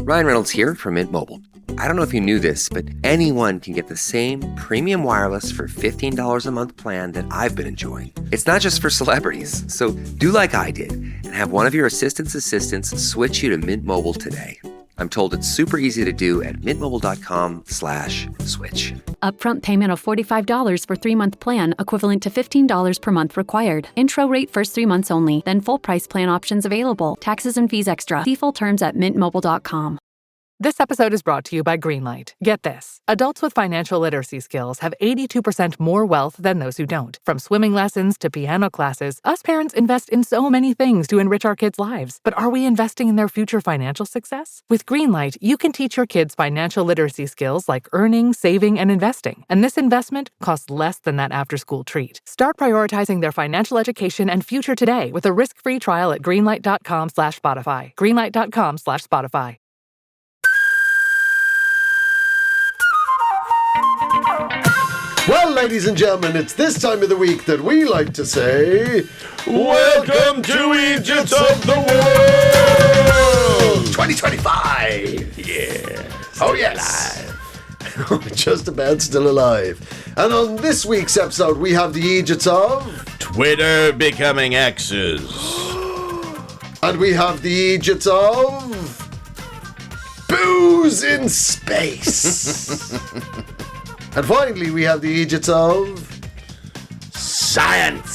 Ryan Reynolds here from Mint Mobile. I don't know if you knew this, but anyone can get the same premium wireless for $15 a month plan that I've been enjoying. It's not just for celebrities. So do like I did and have one of your assistants switch you to Mint Mobile today. I'm told it's super easy to do at mintmobile.com/switch. Upfront payment of $45 for 3-month plan, equivalent to $15 per month required. Intro rate first 3 months only, then full price plan options available. Taxes and fees extra. See full terms at mintmobile.com. This episode is brought to you by Greenlight. Get this. Adults with financial literacy skills have 82% more wealth than those who don't. From swimming lessons to piano classes, us parents invest in so many things to enrich our kids' lives. But are we investing in their future financial success? With Greenlight, you can teach your kids financial literacy skills like earning, saving, and investing. And this investment costs less than that after-school treat. Start prioritizing their financial education and future today with a risk-free trial at greenlight.com/Spotify. Greenlight.com/Spotify. Well, ladies and gentlemen, it's this time of the week that we like to say, welcome to Eejits of the World 2025. Yes. Oh, yes. Alive. Just about still alive. And on this week's episode, we have the Eejits of Twitter becoming X's. And we have the Eejits of booze in space. And finally, we have the Eejits of Sciences.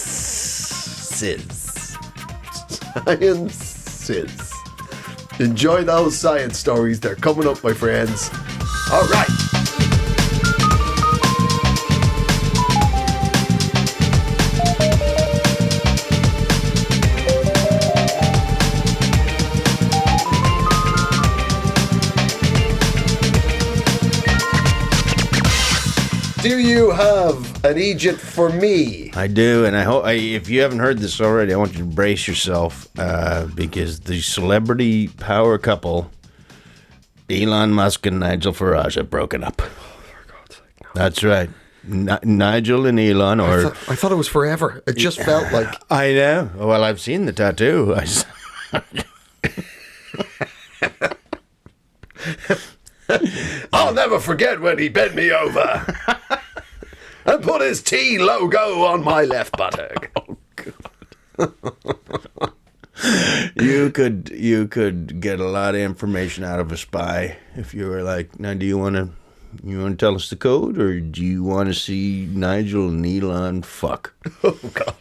Sciences. Enjoy those science stories. They're coming up, my friends. All right. Do you have an Eejit for me? I do, and I hope if you haven't heard this already, I want you to brace yourself because the celebrity power couple, Elon Musk and Nigel Farage, have broken up. Oh, for God's sake! No. That's right, Nigel and Elon. Or I thought it was forever. It just felt like I know. Well, I've seen the tattoo. I'll never forget when he bent me over and put his T logo on my left buttock. Oh, God. You could get a lot of information out of a spy if you were like, now, do you want to tell us the code, or do you want to see Nigel and Elon fuck? Oh, God.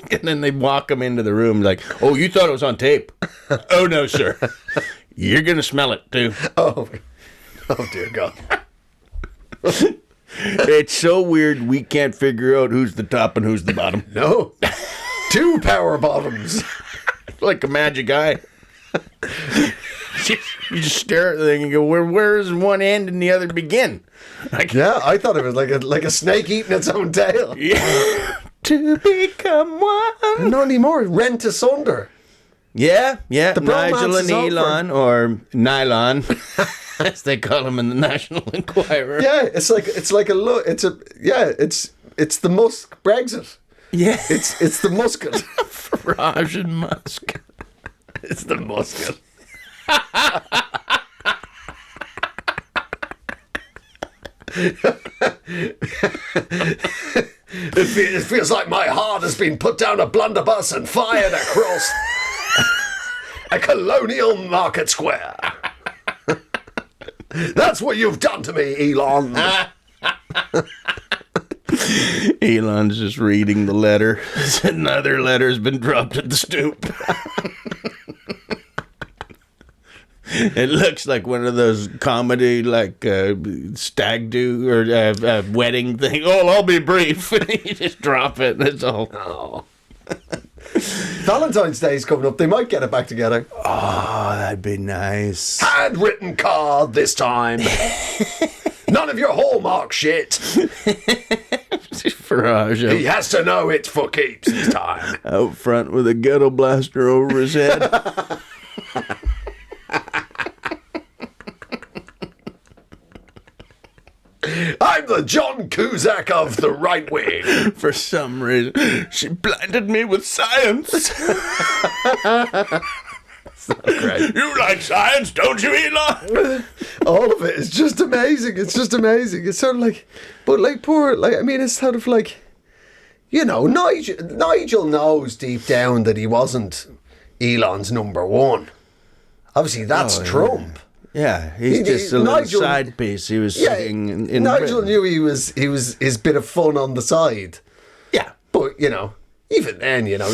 And then they walk him into the room like, oh, you thought it was on tape? Oh, no, sir. You're going to smell it, too. Oh, dear God. It's so weird we can't figure out who's the top and who's the bottom. No. 2 power bottoms. Like a magic eye. You just stare at the thing and go, where does one end and the other begin? Like, yeah, I thought it was like a snake eating its own tail. Yeah. To become one. Not anymore. Rent asunder. Yeah. The Nigel and Elon, over. or Nylon, as they call him in the National Enquirer. Yeah, it's like a look. It's the Musk Brexit. Yeah, it's the Musket. Farage and Musk. It's the Musket. It feels like my heart has been put down a blunderbuss and fired across a colonial market square. That's what you've done to me, Elon. Elon's just reading the letter. Another letter's been dropped at the stoop. It looks like one of those comedy, like stag do or wedding thing. Oh, I'll be brief. You just drop it. That's all. Oh. Valentine's Day's coming up. They might get it back together. Oh, that'd be nice. Handwritten card this time. None of your Hallmark shit. Farage. He has to know it's for keeps this time. Out front with a ghetto blaster over his head. I'm the John Cusack of the right wing. For some reason, she blinded me with science. So great. You like science, don't you, Elon? All of it is just amazing. It's just amazing. It's sort of like, but like poor, like, I mean, it's sort of like, you know, Nigel knows deep down that he wasn't Elon's number one. Obviously, that's Trump. Yeah, he's just a little side piece. He was sitting in Nigel Britain. knew he was his bit of fun on the side. Yeah. But, you know, even then, you know,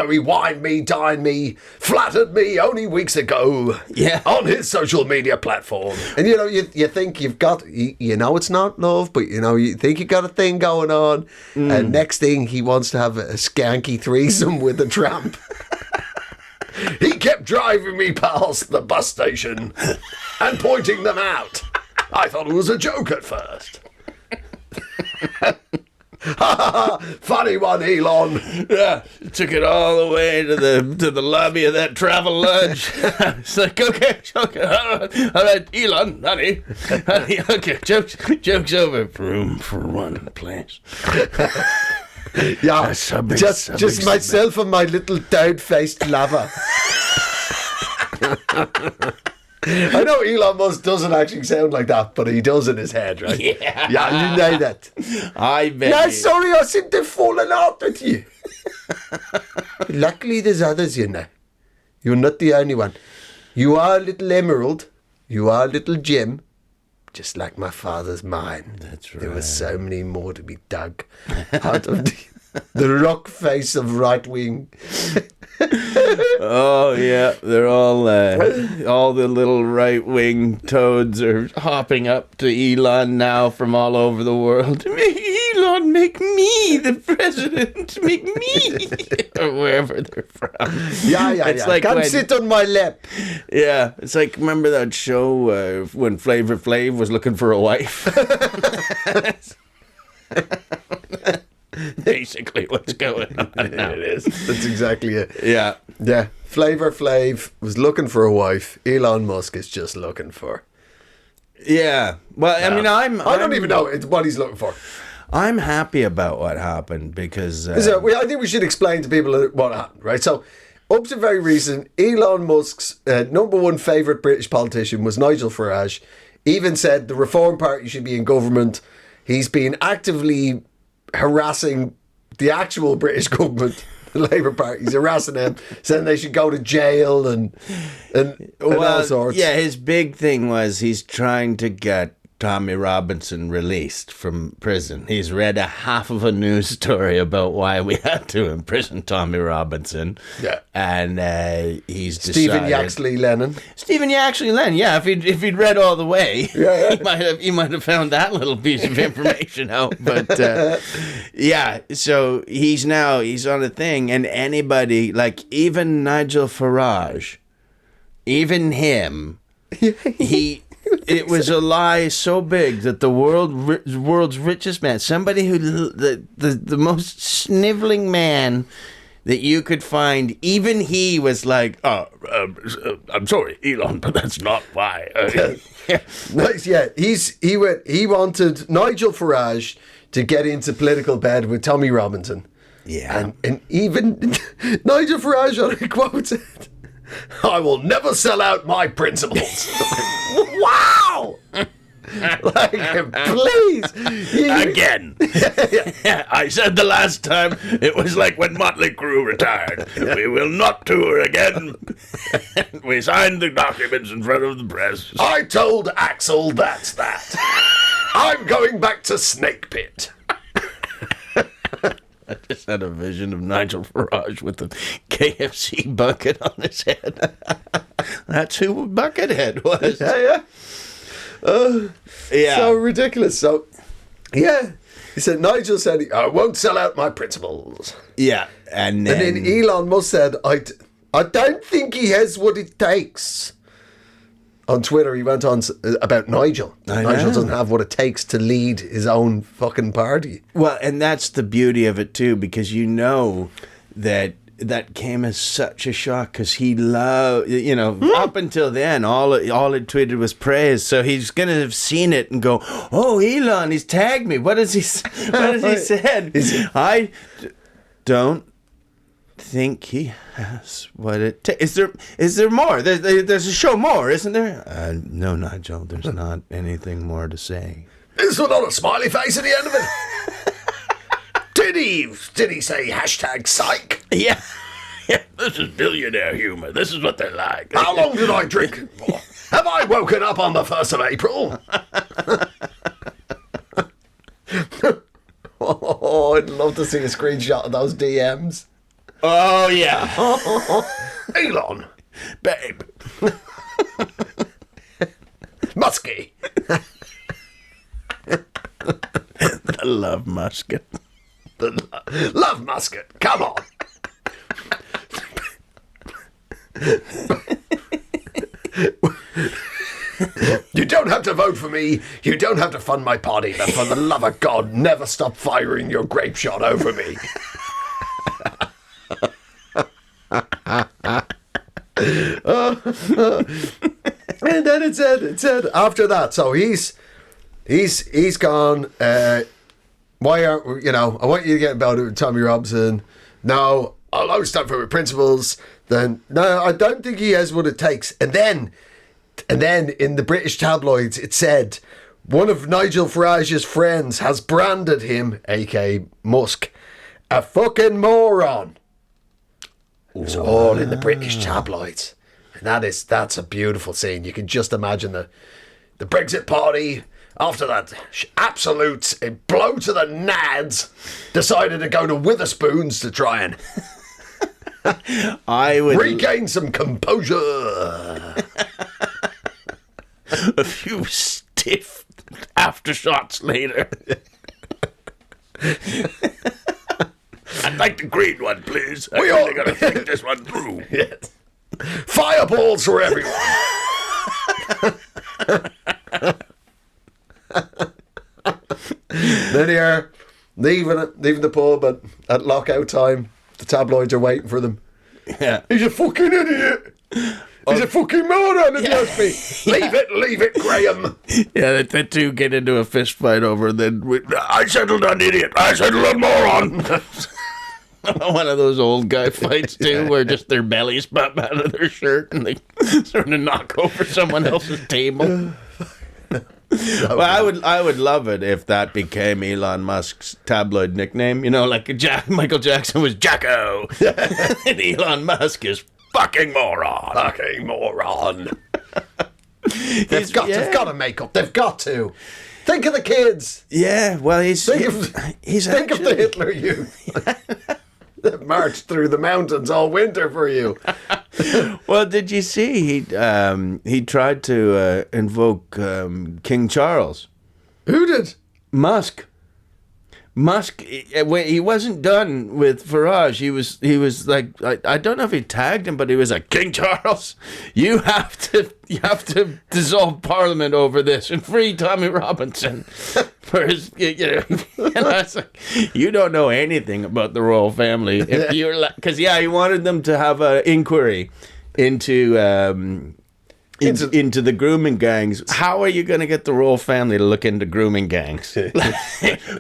he wined me, dined me, flattered me only weeks ago on his social media platform. And, you know, you think you've got, you know it's not love, but, you know, you think you got a thing going on. And next thing, he wants to have a skanky threesome with a tramp. He kept driving me past the bus station and pointing them out. I thought it was a joke at first. Funny one, Elon. Yeah, took it all the way to the lobby of that travel lodge. It's like, okay, all right, Elon, honey, okay, jokes over. Room for one, please. Yeah, just myself and my little down-faced lover. I know Elon Musk doesn't actually sound like that, but he does in his head, right? Yeah, you know that. I bet. No, sorry, I seem to have fallen out with you. Luckily, there's others, you know. You're not the only one. You are a little emerald. You are a little gem. Just like my father's mine. That's right. There were so many more to be dug out of the rock face of right wing. Oh yeah, they're all the little right wing toads are hopping up to Elon now from all over the world. Elon, make me the president. Make me, or wherever they're from. Yeah. It's like come sit on my lap. Yeah, it's like, remember that show when Flavor Flav was looking for a wife? Basically what's going on now. It is. That's exactly it. Yeah. Yeah. Flavor Flav was looking for a wife. Elon Musk is just looking for. Yeah. Well, I mean, I don't even know what he's looking for. I'm happy about what happened because... I think we should explain to people what happened, right? So, up to very recent, Elon Musk's number one favourite British politician was Nigel Farage. Even said the Reform Party should be in government. He's been actively harassing the actual British government, the Labour Party. He's harassing them, saying they should go to jail and all sorts. Yeah, his big thing was he's trying to get Tommy Robinson released from prison. He's read a half of a news story about why we had to imprison Tommy Robinson. Yeah. And he's decided... Stephen Yaxley Lennon. Yeah, if he'd read all the way, yeah. he might have found that little piece of information out. But yeah, so he's on a thing, and anybody, like even Nigel Farage, even him, it was a lie so big that the world's richest man, somebody who the most sniveling man that you could find, even he was like, I'm sorry, Elon, but that's not why. Nice, yeah. He wanted Nigel Farage to get into political bed with Tommy Robinson. Yeah. And even Nigel Farage on a quote said, I will never sell out my principles. Wow! Like, please. Again. I said the last time it was like when Motley Crue retired. We will not tour again. We signed the documents in front of the press. I told Axel that's that. I'm going back to Snake Pit. I just had a vision of Nigel Farage with the KFC bucket on his head. That's who Buckethead was. Yeah. Yeah. So ridiculous. So, yeah. He said, Nigel said, I won't sell out my principles. Yeah. And then Elon Musk said, I don't think he has what it takes. On Twitter, he went on about Nigel. Nigel doesn't have what it takes to lead his own fucking party. Well, and that's the beauty of it, too, because you know that came as such a shock because he loved, up until then, all it tweeted was praise. So he's going to have seen it and go, oh, Elon, he's tagged me. What has he said? I don't think he has what it takes. Is there more? There's a show more, isn't there? No, Nigel, there's not anything more to say. Is there not a smiley face at the end of it? Did he say hashtag psych? Yeah. Yeah, this is billionaire humor. This is what they're like. How long did I drink? Have I woken up on the 1st of April? Oh, I'd love to see a screenshot of those DMs. Oh, yeah. Elon. Babe. Musky. I love musket. Love musket. Come on. You don't have to vote for me. You don't have to fund my party. But for the love of God, never stop firing your grape shot over me. And then it said after that. So he's gone. Why aren't I want you to get about it with Tommy Robinson. No, I'll always stand for my principles. Then no, I don't think he has what it takes. And then in the British tabloids, it said one of Nigel Farage's friends has branded him, aka Musk, a fucking moron. It's all in the British tabloids, and that's a beautiful scene. You can just imagine the Brexit party. After that absolute blow to the nads, decided to go to Witherspoons to try and regain some composure. A few stiff aftershocks later. I'd like the green one, please. I really got to think this one through. Yes. Fireballs for everyone. Then here, leaving the pub at lockout time. The tabloids are waiting for them. Yeah. He's a fucking idiot. He's a fucking moron, if you ask me. Leave it, Graham. Yeah, the two get into a fist fight over. Then I settled on idiot. I settled on moron. One of those old guy fights too, where just their bellies pop out of their shirt and they sort of knock over someone else's table. Well, I would love it if that became Elon Musk's tabloid nickname. Like Michael Jackson was Jacko, and Elon Musk is fucking moron. Fucking moron. They've got to make up. They've got to. Think of the kids. Yeah, well, think of the Hitler Youth. They've marched through the mountains all winter for you. Well, did you see he tried to invoke King Charles? Who did? Musk, he wasn't done with Farage. He was like, I don't know if he tagged him, but he was like, King Charles, you have to dissolve Parliament over this and free Tommy Robinson for his, and I was like, you don't know anything about the royal family if you're like, because he wanted them to have an inquiry into the grooming gangs. How are you going to get the royal family to look into grooming gangs?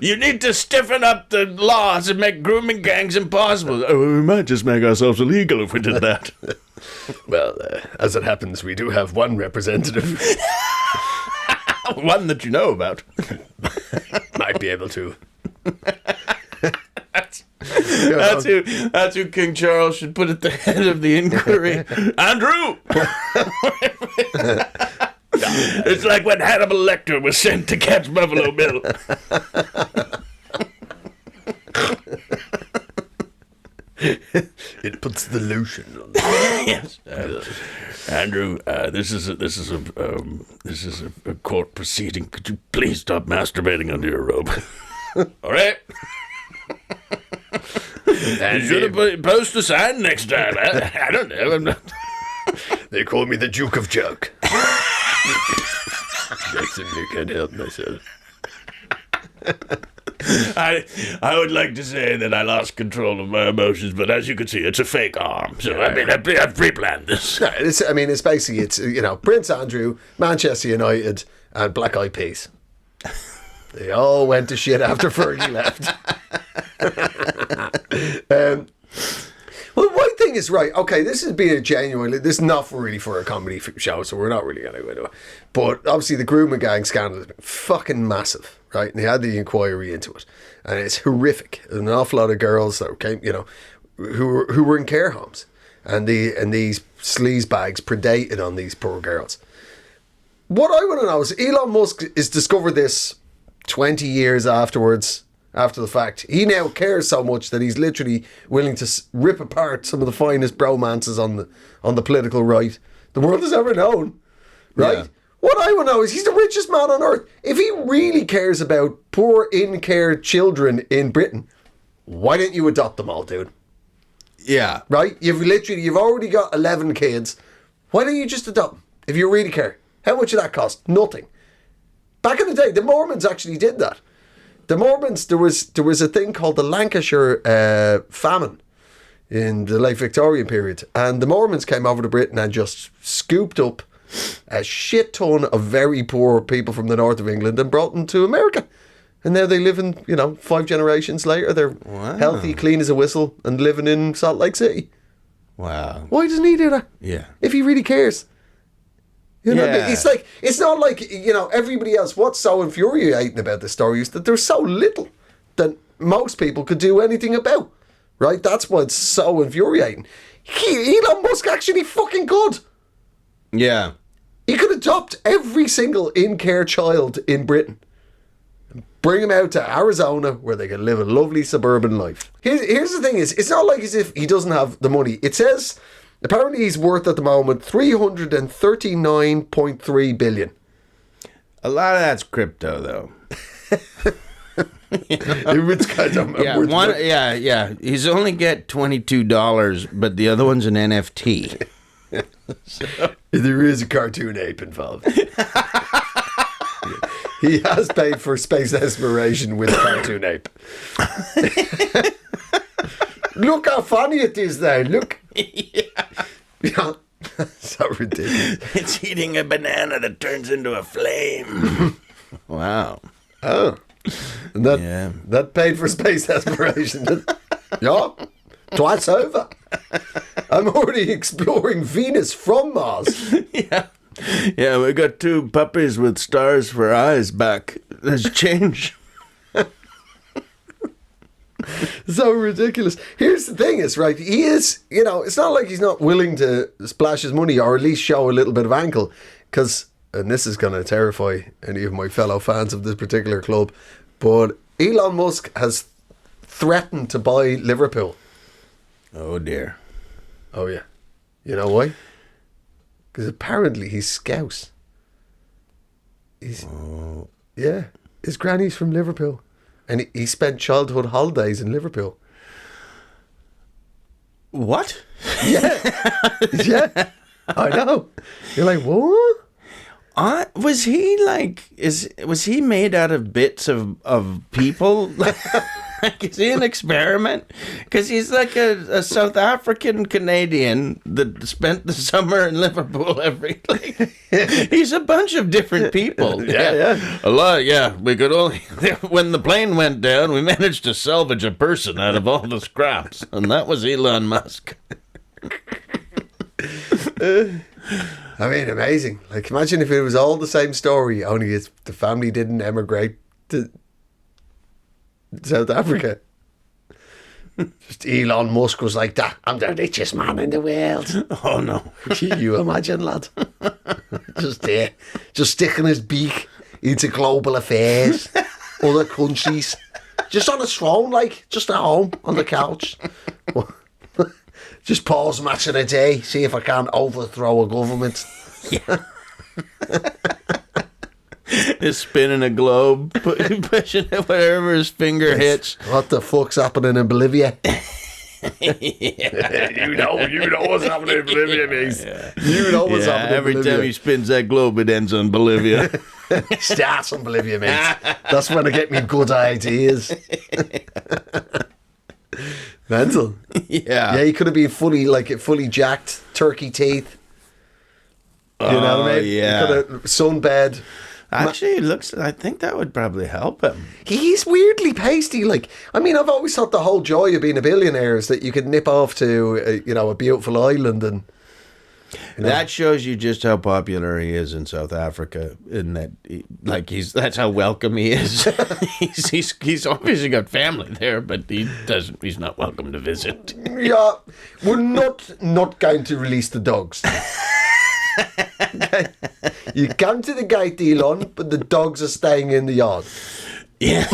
You need to stiffen up the laws and make grooming gangs impossible. We might just make ourselves illegal if we did that. Well, as it happens, we do have one representative. One that you know about. Might be able to. That's who King Charles should put at the head of the inquiry. Andrew! It's like when Hannibal Lecter was sent to catch Buffalo Bill. It puts the lotion on. Yes. Andrew, this is a court proceeding. Could you please stop masturbating under your robe? All right. And you should have post a sign next time. I don't know. I'm not. They call me the Duke of Jerk. I simply can't help myself. I would like to say that I lost control of my emotions, but as you can see, it's a fake arm. So I pre-planned this. No, it's basically Prince Andrew, Manchester United, and Black Eyed Peas. They all went to shit after Fergie left. Well, my thing is, right, okay, this is being a genuine, this is not really for a comedy show, so we're not really going to go into it. But obviously the grooming gang scandal has been fucking massive, right? And they had the inquiry into it. And it's horrific. There's an awful lot of girls that came, who were in care homes. And these sleaze bags predated on these poor girls. What I want to know is Elon Musk has discovered this 20 years afterwards, after the fact. He now cares so much that he's literally willing to rip apart some of the finest bromances on the political right the world has ever known, right? Yeah. What I want to know is he's the richest man on earth. If he really cares about poor in-care children in Britain, why don't you adopt them all, dude? Yeah. Right? You've already got 11 kids. Why don't you just adopt them if you really care? How much did that cost? Nothing. Back in the day, the Mormons actually did that. The Mormons, there was a thing called the Lancashire famine in the late Victorian period. And the Mormons came over to Britain and just scooped up a shit ton of very poor people from the north of England and brought them to America. And now they live in, 5 generations later. They're healthy, clean as a whistle, and living in Salt Lake City. Wow. Why doesn't he do that? Yeah. If he really cares. It's not like, everybody else. What's so infuriating about this story is that there's so little that most people could do anything about. Right? That's what's so infuriating. Elon Musk actually fucking could. Yeah. He could adopt every single in-care child in Britain. Bring them out to Arizona where they can live a lovely suburban life. Here's the thing is, it's not like as if he doesn't have the money. It says, apparently he's worth at the moment 339.3 billion. A lot of that's crypto, though. It's kind of yeah. He's only get $22, but the other one's an NFT. So. There is a cartoon ape involved. He has paid for space exploration with a cartoon ape. Look how funny it is there. Look. Yeah. So ridiculous. It's eating a banana that turns into a flame. Wow. Oh. And that paid for space exploration. Yeah. Twice over. I'm already exploring Venus from Mars. Yeah. Yeah, we got 2 puppies with stars for eyes back. There's change. So ridiculous. Here's the thing is, right, he is, it's not like he's not willing to splash his money or at least show a little bit of ankle. Because, and this is going to terrify any of my fellow fans of this particular club, but Elon Musk has threatened to buy Liverpool. Oh, dear. Oh, yeah. You know why? Because apparently he's Scouse. Yeah, his granny's from Liverpool. And he spent childhood holidays in Liverpool. What? Yeah. Yeah. I know. You're like, what? Was he was he made out of bits of people? Like, is he an experiment? Because he's like a South African Canadian that spent the summer in Liverpool he's a bunch of different people. Yeah. A lot, yeah. We could only, when the plane went down, we managed to salvage a person out of all the scraps. And that was Elon Musk. I mean, amazing. Like, imagine if it was all the same story, only the family didn't emigrate to South Africa. Just Elon Musk was like that. I'm the richest man in the world. Oh no. Can you imagine, lad? Just there. Just sticking his beak into global affairs, other countries. Just on his phone, just at home on the couch. Just pause match of the day, see if I can overthrow a government. Yeah. He's spinning a globe, pushing it wherever his finger hits. What the fuck's happening in Bolivia? Yeah. you know what's happening in Bolivia, mate. Yeah. You know what's happening in Bolivia. Every time he spins that globe, it ends on Bolivia. Starts on Bolivia, mate. That's when I get me good ideas. Mental. Yeah. Yeah, he could have been fully jacked, turkey teeth. You know what I mean? Yeah. He could have sunbed. Actually, I think that would probably help him. He's weirdly pasty. Like, I mean, I've always thought the whole joy of being a billionaire is that you could nip off to, a beautiful island and... That shows you just how popular he is in South Africa. In that, that's how welcome he is. he's obviously got family there, but he's not welcome to visit. Yeah, we're not going to release the dogs. Okay. You come to the gate, Elon, but the dogs are staying in the yard. Yeah.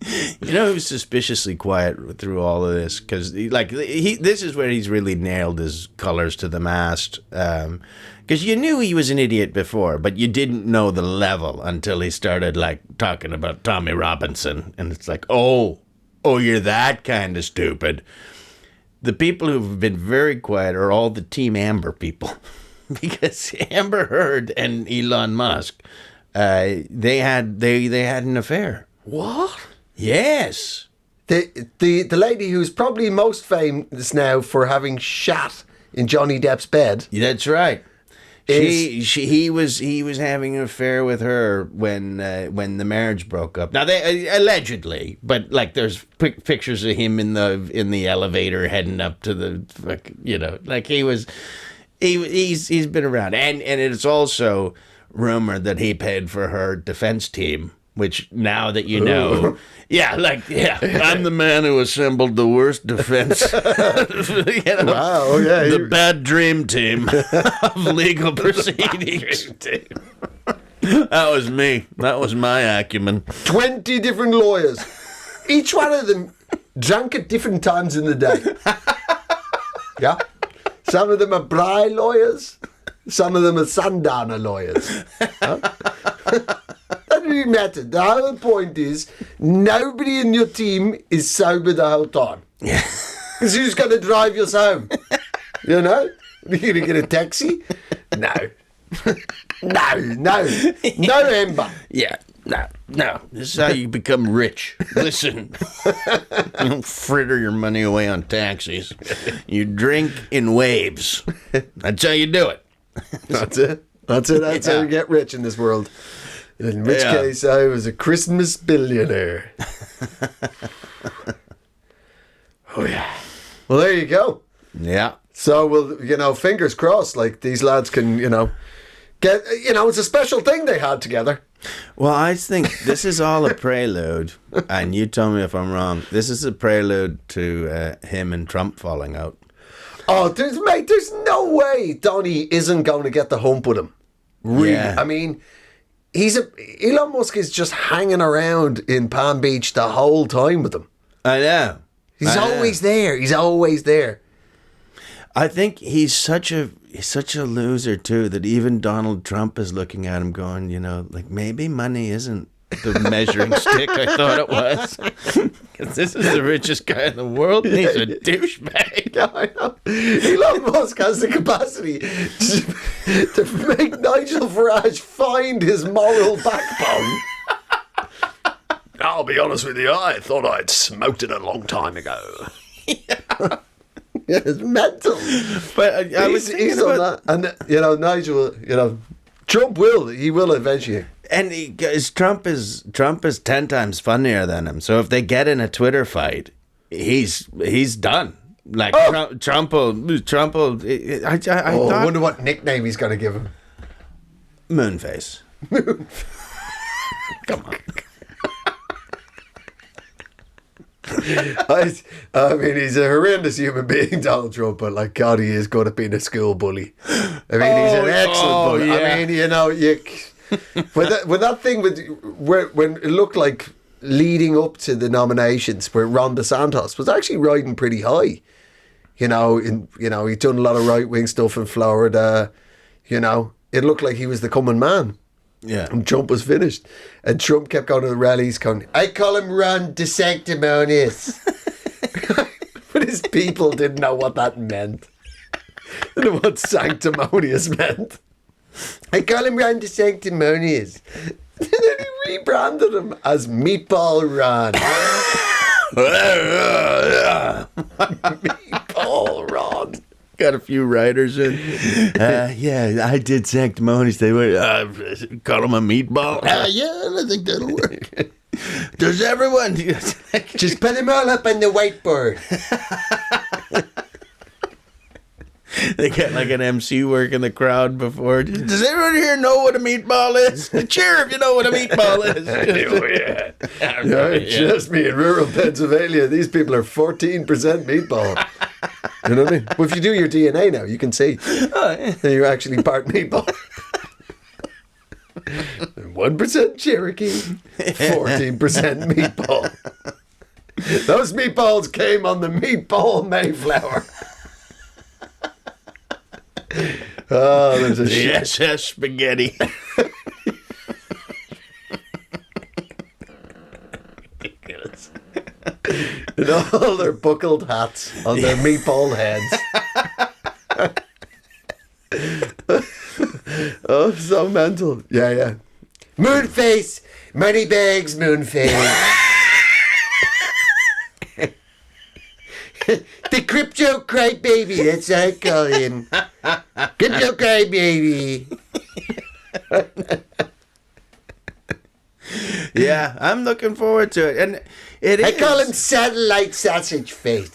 He was suspiciously quiet through all of this because, this is where he's really nailed his colors to the mast. Because you knew he was an idiot before, but you didn't know the level until he started, talking about Tommy Robinson. And it's like, oh, you're that kind of stupid. The people who've been very quiet are all the Team Amber people. Because Amber Heard and Elon Musk, they had an affair. What? Yes. The lady who's probably most famous now for having shat in Johnny Depp's bed. That's right. He was having an affair with her when the marriage broke up. Now they allegedly, but there's pictures of him in the elevator heading up to the he's been around, and it's also rumored that he paid for her defense team. Which now that you know, I'm the man who assembled the worst defense. Wow, yeah, the bad dream team of legal proceedings. That was me. That was my acumen. 20 different lawyers, each one of them drunk at different times in the day. Yeah, some of them are Braille lawyers, some of them are Sundowner lawyers. Huh? That doesn't really matter. The whole point is nobody in your team is sober the whole time. Because who's going to drive us home? You know? Are you going to get a taxi? No. No, Amber. Yeah, no. This is how you become rich. Listen, you don't fritter your money away on taxis. You drink in waves. That's how you do it. That's it. That's how you get rich in this world. In which case, I was a Christmas billionaire. Oh, yeah. Well, there you go. Yeah. So, well, fingers crossed, these lads can, get, it's a special thing they had together. Well, I think this is all a prelude, and you tell me if I'm wrong. This is a prelude to him and Trump falling out. Oh, there's no way Donnie isn't going to get the hump with him. Really. Yeah. I mean... Elon Musk is just hanging around in Palm Beach the whole time with them. I know. He's always there. He's always there. I think he's such a loser too that even Donald Trump is looking at him going, maybe money isn't the measuring stick I thought it was. Because this is the richest guy in the world and he's a douchebag. Yeah, I know. Elon Musk has the capacity to make Nigel Farage find his moral backbone. I'll be honest with you, I thought I'd smoked it a long time ago. Yeah. It's mental. But I was thinking he's about on that. And, Nigel, Trump will eventually. And Trump is 10 times funnier than him. So if they get in a Twitter fight, he's done. Trump will. I wonder what nickname he's going to give him. Moonface. Come on. I mean, he's a horrendous human being, Donald Trump, but God, he is good at being a school bully. I mean, he's an excellent bully. Yeah. I mean, when that thing when it looked like leading up to the nominations, where Ron DeSantis was actually riding pretty high. He'd done a lot of right wing stuff in Florida. It looked like he was the coming man. Yeah. And Trump was finished. And Trump kept going to the rallies going, I call him Ron DeSanctimonious. But his people didn't know what that meant. They didn't know what sanctimonious meant. I call him Ron DeSanctimonious. And then he rebranded him as Meatball Ron. Meatball Ron. Got a few writers in. Yeah, I did sanctimonious. They were call him a meatball. Yeah, I think that'll work. Does everyone just put them all up on the whiteboard? They got like an MC working the crowd before. Does everyone here know what a meatball is? Cheer if you know what a meatball is. Just me in rural Pennsylvania. These people are 14% meatball. You know what I mean? Well, if you do your DNA now, you can see that you're actually part meatball. 1% Cherokee, 14% meatball. Those meatballs came on the meatball Mayflower. Oh, there's a the SS spaghetti. And all their buckled hats on their meatball heads. Oh, so mental. Yeah. Moonface, moneybags, Moonface. The crypto crybaby, that's what I call him. Crypto crybaby. Yeah, I'm looking forward to it. And I call him Satellite Sausage Face.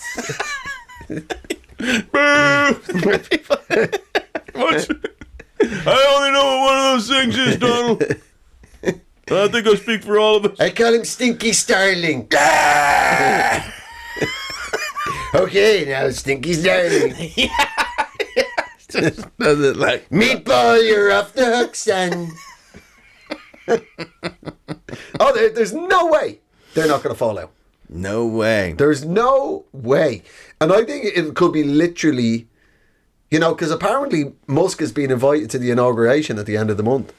I only know what one of those things is, Donald. I think I speak for all of us. I call him Stinky Starling. Ah! Okay, now Stinky Starling. Just does it like Meatball, you're off the hook, son. Oh, there's no way they're not going to fall out. no way. There's no way. And I think it could be literally, you know, because apparently Musk has been invited to the inauguration at the end of the month.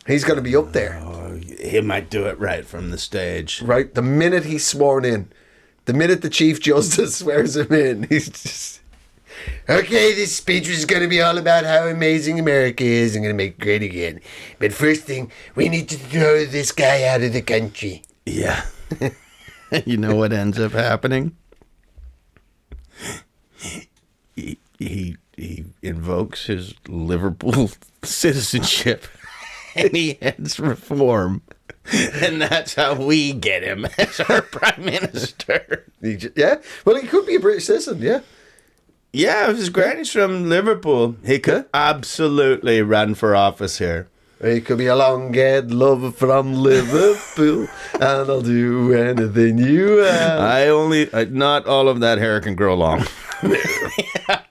He's going to be up there. Oh, he might do it right from the stage. Right? The minute he's sworn in, the minute the Chief Justice swears him in, he's just... Okay, this speech is going to be all about how amazing America is. I'm going to make it great again. But first thing, we need to throw this guy out of the country. Yeah. You know what ends up happening? He invokes his Liverpool citizenship and he ends reform. And that's how we get him as our prime minister. Yeah? Well, he could be a British citizen, yeah. Yeah, if his granny's from Liverpool, he could absolutely run for office here. He could be a long-haired lover from Liverpool, and I'll do anything you ask. Not all of that hair can grow long. Yeah.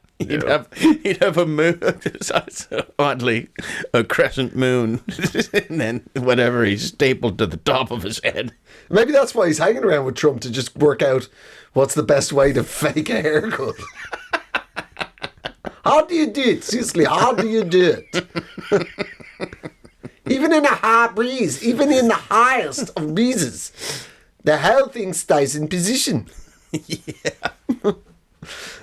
He'd have a moon, oddly, a crescent moon, and then whatever he's stapled to the top of his head. Maybe that's why he's hanging around with Trump, to just work out what's the best way to fake a haircut. How do you do it? Seriously, how do you do it? Even in a high breeze, even in the highest of breezes, the whole thing stays in position. Yeah.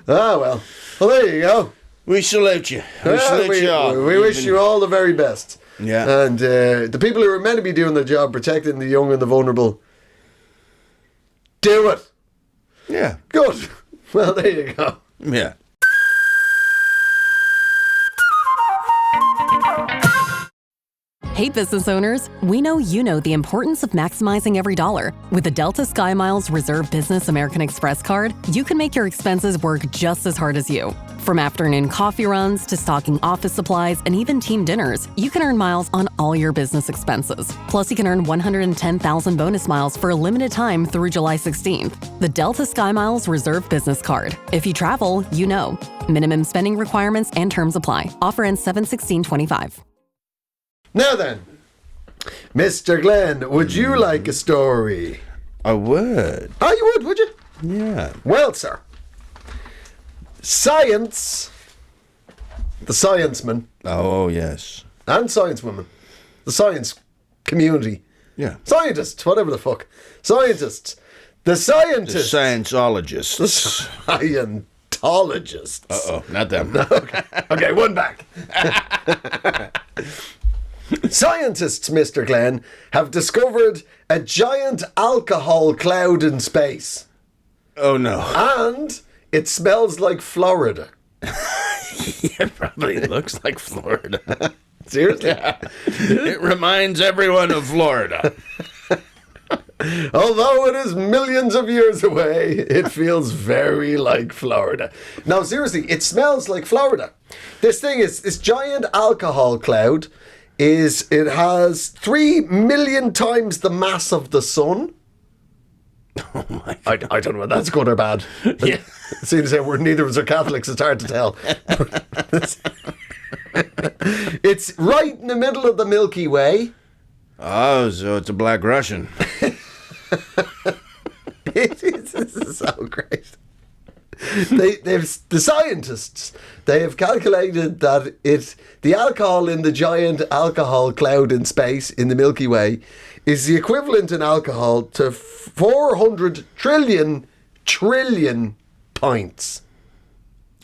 Oh, well, there you go. We salute you. We salute you all. We wish you all the very best. Yeah. And the people who are meant to be doing their job, protecting the young and the vulnerable, do it. Yeah. Good. Well, there you go. Yeah. Hey, business owners, we know you know the importance of maximizing every dollar. With the Delta SkyMiles Reserve Business American Express card, you can make your expenses work just as hard as you. From afternoon coffee runs to stocking office supplies and even team dinners, you can earn miles on all your business expenses. Plus, you can earn 110,000 bonus miles for a limited time through July 16th. The Delta SkyMiles Reserve Business Card. If you travel, you know. Minimum spending requirements and terms apply. Offer ends 7/16/25. Now then, Mr. Glenn, would you like a story? I would. Oh, you would you? Yeah. Well, sir, science, the sciencemen, Oh, yes. and sciencewomen, the science community, Yeah. scientists, whatever the fuck, scientists, the scientists, Scientologists. Scientologists. Uh-oh, not them. Okay, one back. Scientists, Mr. Glenn, have discovered a giant alcohol cloud in space. Oh, no. And it smells like Florida. It probably looks like Florida. Seriously? Yeah. It reminds everyone of Florida. Although it is millions of years away, it feels very like Florida. Now, seriously, it smells like Florida. This thing is, this giant alcohol cloud it has 3 million times the mass of the sun. Oh my God. I don't know whether that's good or bad. Yeah. Seeing as how neither of us are Catholics, it's hard to tell. It's right in the middle of the Milky Way. Oh, so it's a Black Russian. This is so great. The scientists, they have calculated that the alcohol in the giant alcohol cloud in space in the Milky Way is the equivalent in alcohol to 400 trillion pints.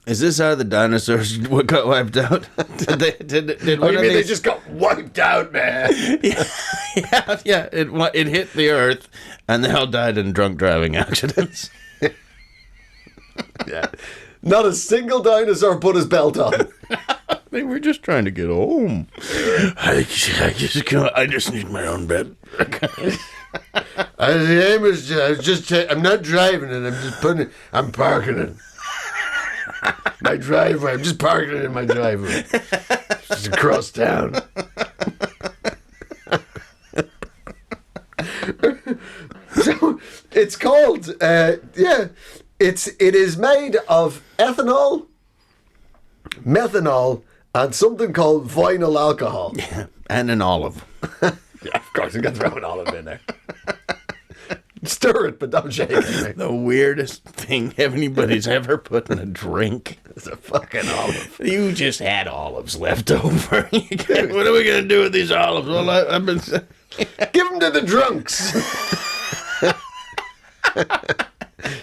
Is this how the dinosaurs got wiped out? Did one of these... they just got wiped out, man? Yeah. It hit the Earth, and they all died in drunk driving accidents. Yeah. Not a single dinosaur put his belt on. They were just trying to get home. I just need my own bed. The aim is I'm not driving it. I'm parking it. My driveway. I'm just parking it in my driveway. Just across town. So it's called. It is made of ethanol, methanol, and something called vinyl alcohol. Yeah, and an olive. Yeah, of course, you got to throw an olive in there. Stir it, but don't shake it. The weirdest thing anybody's ever put in a drink. It's a fucking olive. You just had olives left over. What are we going to do with these olives? Well, I've been... Give them to the drunks.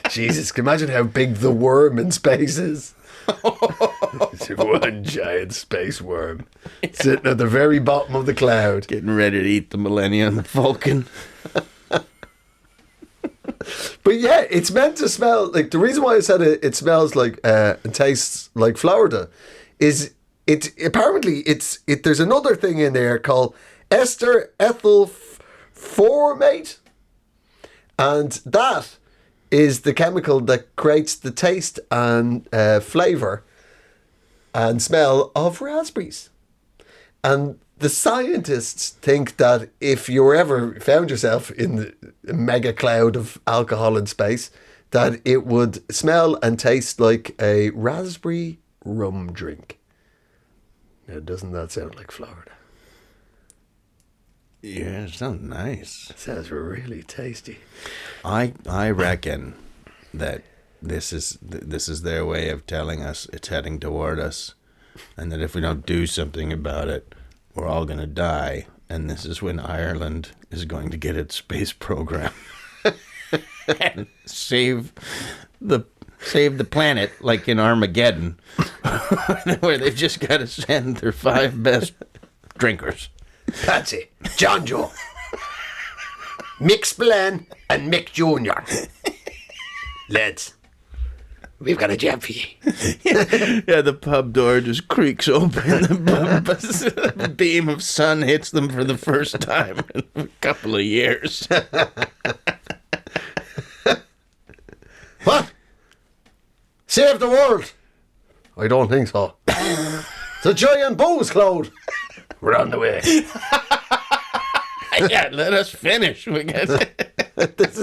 Jesus, can you imagine how big the worm in space is? It's one giant space worm sitting at the very bottom of the cloud. Getting ready to eat the Millennium Falcon. But yeah, it's meant to smell like, the reason why I said it smells like and tastes like Florida is there's another thing in there called ester ethyl formate, and that is the chemical that creates the taste and flavour and smell of raspberries. And the scientists think that if you ever found yourself in the mega cloud of alcohol in space, that it would smell and taste like a raspberry rum drink. Now, doesn't that sound like Florida? Yeah, it sounds nice. It sounds really tasty. I reckon that this is their way of telling us it's heading toward us, and that if we don't do something about it, we're all going to die. And this is when Ireland is going to get its space program and save the planet, like in Armageddon, where they've just got to send their 5 best drinkers. That's it. John Joe. Mick Spillane and Mick Jr. Lads, we've got a job for you. Yeah, the pub door just creaks open. The beam of sun hits them for the first time in a couple of years. What? Save the world? I don't think so. It's a giant booze cloud. We're on the way. Yeah, let us finish. We got This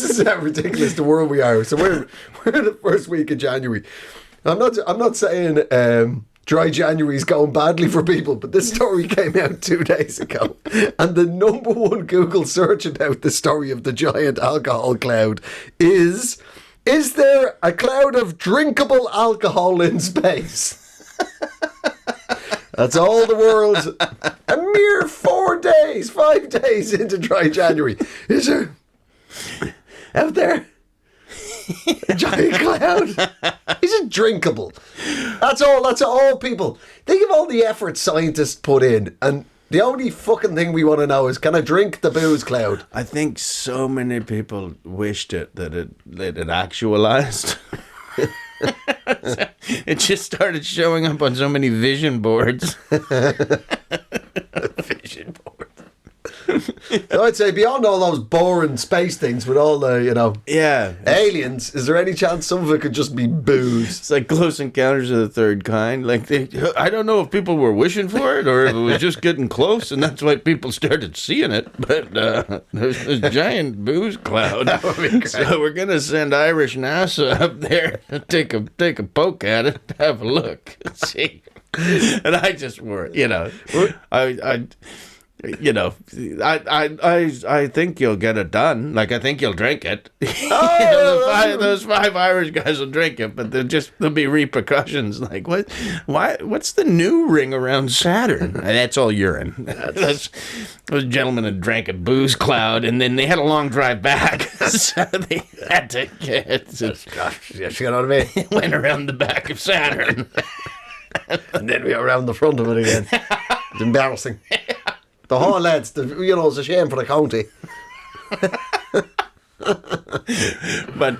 is how ridiculous the world we are. So we're in the first week of January. I'm not saying dry January is going badly for people, but this story came out 2 days ago, and the number one Google search about the story of the giant alcohol cloud is there a cloud of drinkable alcohol in space? That's all the world. A mere 5 days into dry January. Is there out there a giant cloud? Is it drinkable? That's all people. Think of all the effort scientists put in, and the only fucking thing we want to know is, can I drink the booze cloud? I think so many people wished that it actualized. It just started showing up on so many vision boards. Vision board. So I'd say beyond all those boring space things with all the, aliens, is there any chance some of it could just be booze? It's like Close Encounters of the Third Kind. Like I don't know if people were wishing for it or if it was just getting close, and that's why people started seeing it. But there's this giant booze cloud. That would be great. So we're gonna send Irish NASA up there to take a poke at it, have a look, see. And I just were, I think you'll get it done. Like, I think you'll drink it. Those five Irish guys will drink it, but there'll be repercussions. Like, what? Why? What's the new ring around Saturn? That's all urine. Those gentlemen had drank a booze cloud, and then they had a long drive back, so they had to get. You know what I mean? Went around the back of Saturn, and then we were around the front of it again. It's embarrassing. The whole lads, it's a shame for the county. But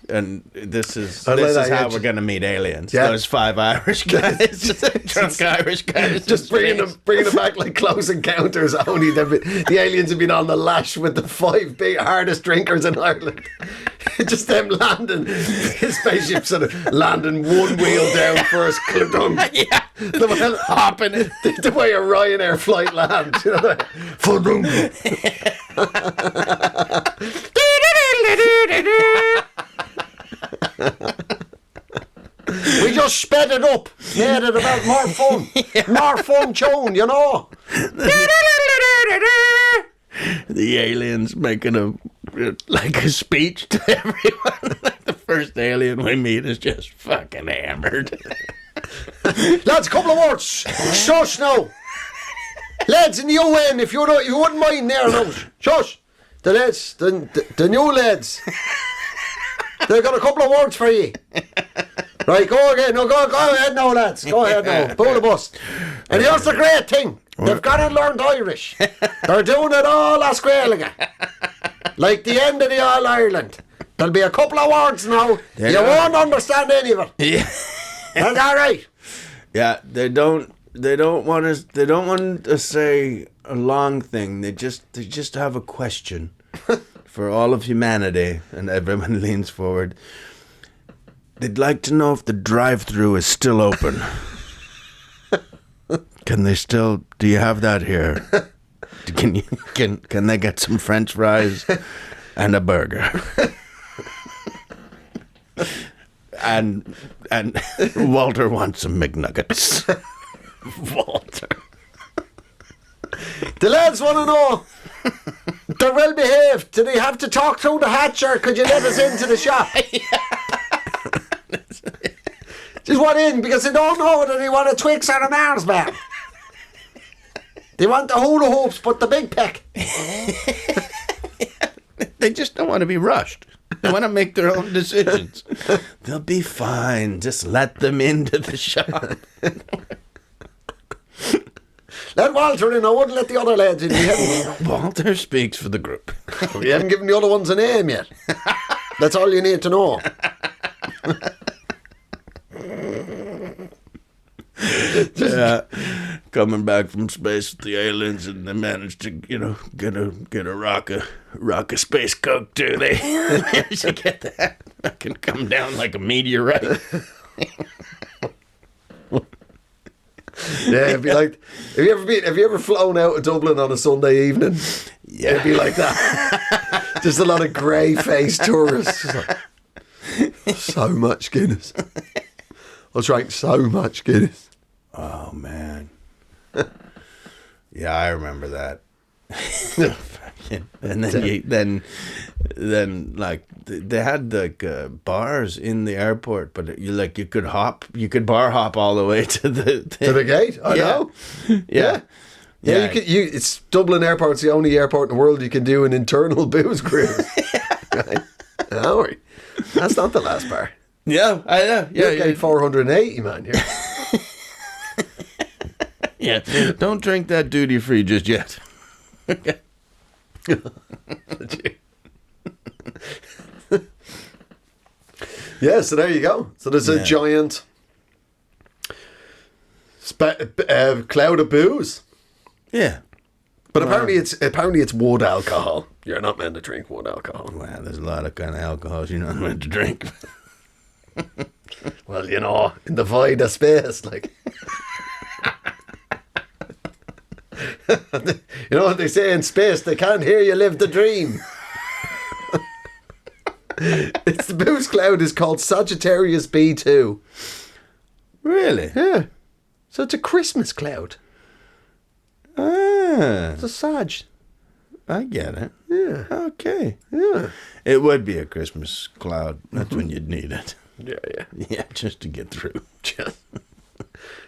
and this is how we're gonna meet aliens. Yeah. Those five Irish guys, drunk Irish guys, just bringing them back like Close Encounters. Only the aliens have been on the lash with the five big hardest drinkers in Ireland. Just them landing, his spaceship sort of landing one wheel down first, done. Yeah, the way hopping it, the way a Ryanair flight lands. Full room. We just sped it up, made it about more fun, more fun tune, The aliens making a speech to everyone. Like the first alien we meet is just fucking hammered. Lads, a couple of words. Shush now. Lads in the UN, if you wouldn't mind there now. Shush. The lads, the new lads. They've got a couple of words for you. Right, go again. No, go ahead now, lads. Go ahead now. Pull the bus. And here's the great thing. They've got to learn Irish. They're doing it all as Gaeilge. Like the end of the All Ireland. There'll be a couple of words now. You won't understand any of it. Yeah. That's all right. Yeah, they don't want to say a long thing. They just have a question for all of humanity, and everyone leans forward. They'd like to know if the drive-thru is still open. Do you have that here? Can they get some French fries and a burger? And Walter wants some McNuggets. Walter. The lads want to know, they're well behaved. Do they have to talk through the hatch, or could you let us into the shop? Just want in, because they don't know whether they want a Twix or a Mars bar. They want the hula hoops, but the big peck. They just don't want to be rushed. They want to make their own decisions. They'll be fine. Just let them into the shop. Let Walter in. I wouldn't let the other lads in. Walter speaks for the group. We haven't given the other ones a name yet. That's all you need to know. Coming back from space with the aliens, and they managed to, get a rock of space coke too. They managed to get that. I can come down like a meteorite. Yeah, it'd be like, have you ever flown out of Dublin on a Sunday evening? Yeah, it'd be like that. Just a lot of grey-faced tourists. Just like, so much Guinness. I drank so much Guinness. Oh man. Yeah, I remember that. And then like they had like bars in the airport, but you could bar hop all the way to the gate. I know. Yeah. Yeah, it's Dublin Airport's the only airport in the world you can do an internal booze cruise. Right? Don't worry. That's not the last bar. Yeah, I know. Yeah, gate 480, man. Here. Yeah, don't drink that duty free just yet. Okay. Yeah, so there you go. So there's a giant cloud of booze. Yeah. But apparently it's wood alcohol. You're not meant to drink wood alcohol. Wow, there's a lot of kind of alcohols you're not meant to drink. Well, you know, in the void of space, like. You know what they say in space? They can't hear you live the dream. It's the booze cloud is called Sagittarius B2. Really? Yeah. So it's a Christmas cloud. Ah, It's a Sag. I get it. Yeah. Okay. Yeah. It would be a Christmas cloud. That's when you'd need it. Yeah. Yeah, just to get through.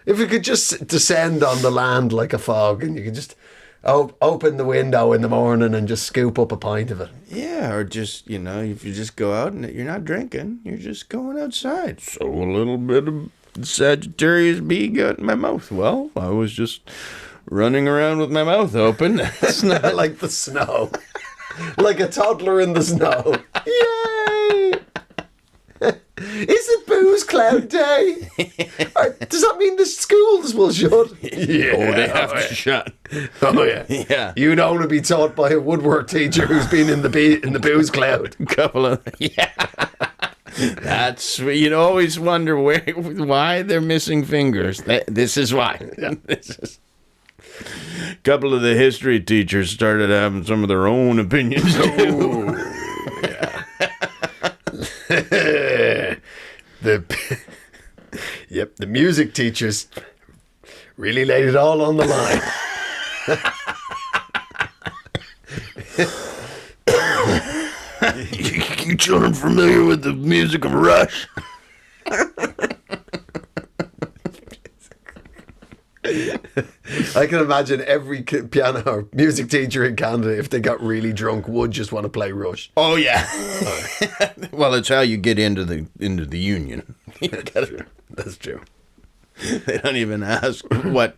If it could just descend on the land like a fog and you could just open the window in the morning and just scoop up a pint of it. Yeah, or just, you know, if you just go out and you're not drinking, you're just going outside. So a little bit of Sagittarius B got in my mouth. Well, I was just running around with my mouth open. It's not like the snow. Like a toddler in the snow. Yay! Is it booze cloud day? Does that mean the schools will shut? Yeah. Oh, they have to shut. Oh yeah. Yeah. You'd only be taught by a woodwork teacher who's been in the booze cloud. Couple of That's you'd always wonder why they're missing fingers. This is why. Yeah. This is. A couple of the history teachers started having some of their own opinions too. Yeah. The music teachers really laid it all on the line. You children familiar with the music of Rush? I can imagine every piano or music teacher in Canada, if they got really drunk, would just want to play Rush. Oh yeah. Well, it's how you get into the union. That's true. They don't even ask what.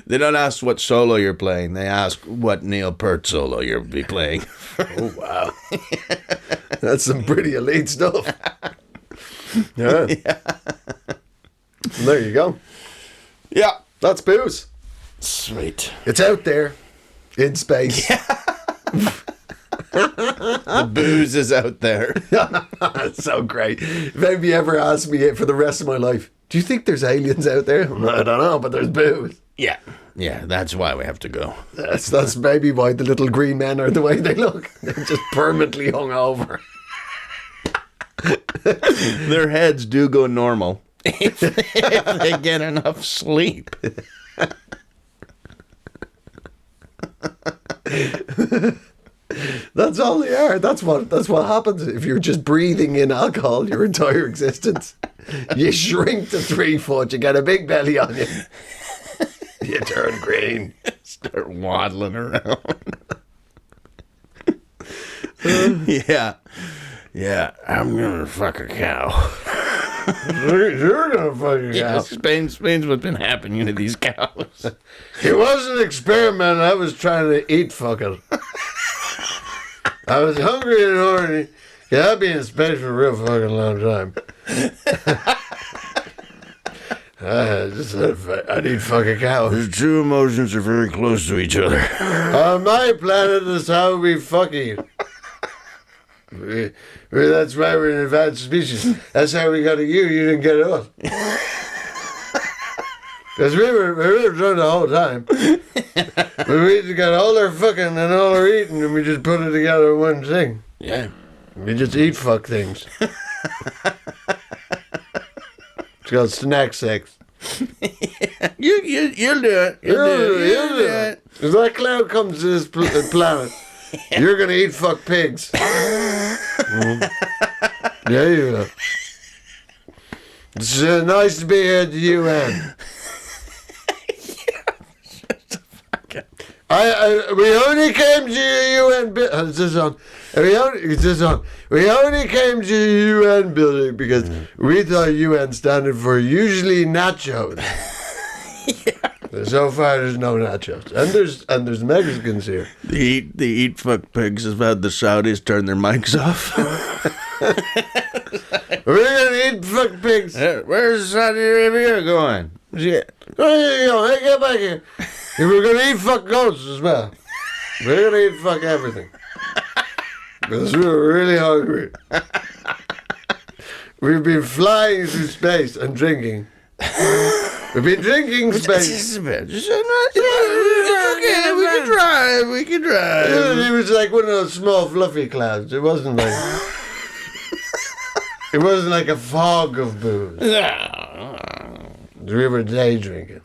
They don't ask what solo you're playing. They ask what Neil Peart solo you'll be playing. Oh wow, that's some pretty elite stuff. Yeah. There you go. Yeah, that's booze. Sweet. It's out there in space. The booze is out there. That's so great. If anybody ever asked me for the rest of my life, do you think there's aliens out there? I don't know, but there's booze. Yeah, that's why we have to go. That's maybe why the little green men are the way they look. They're just permanently hungover. Their heads do go normal if they get enough sleep. That's all they are. That's what happens if you're just breathing in alcohol your entire existence. You shrink to 3 foot. You get a big belly on you. You turn green. Start waddling around. Yeah. I'm gonna fuck a cow. You're gonna fuck a cow. Yeah, Spain's what's been happening to these cows. It wasn't an experiment. I was trying to eat fucking. I was hungry and horny. Yeah, I've been in space for a real fucking long time. I'd eat fucking cow. Those two emotions are very close to each other. On my planet is how we fucking. That's why we're an advanced species. That's how we got you. You didn't get us. Because we were drunk the whole time. We got all our fucking and all our eating, and we just put it together in one thing. Yeah. We just eat fuck things. It's called snack sex. You'll do it. You'll do it. If that cloud comes to this planet, you're going to eat fuck pigs. Yeah, you will. It's nice to be here at the UN. We only came to the UN. Is this on? We only came to the UN building because we thought UN standing for usually nachos. So far, there's no nachos, and there's Mexicans here. They eat fuck pigs. Has had the Saudis turn their mics off. We're gonna eat fuck pigs. Where's Saudi Arabia going? Shit. Hey, get back here. We're gonna eat fuck goats as well. We're gonna eat fuck everything. Because we're really hungry. We've been flying through space and drinking. We've been drinking space. Just a bit. Okay, we can drive. It was like one of those small fluffy clouds. It wasn't like it wasn't like a fog of booze. We were day drinking.